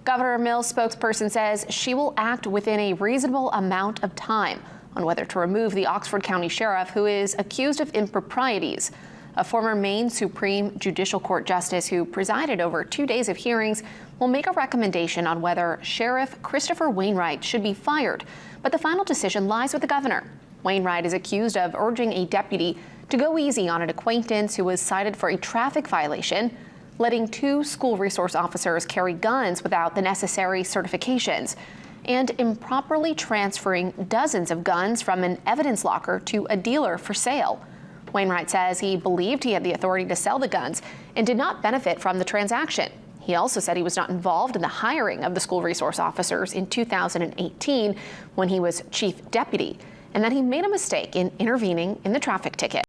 Governor Mills' spokesperson says she will act within a reasonable amount of time on whether to remove the Oxford County Sheriff who is accused of improprieties. A former Maine Supreme Judicial Court justice who presided over 2 days of hearings will make a recommendation on whether Sheriff Christopher Wainwright should be fired, but the final decision lies with the governor. Wainwright is accused of urging a deputy to go easy on an acquaintance who was cited for a traffic violation, letting 2 school resource officers carry guns without the necessary certifications, and improperly transferring dozens of guns from an evidence locker to a dealer for sale. Wainwright says he believed he had the authority to sell the guns and did not benefit from the transaction. He also said he was not involved in the hiring of the school resource officers in 2018 when he was chief deputy, and that he made a mistake in intervening in the traffic ticket.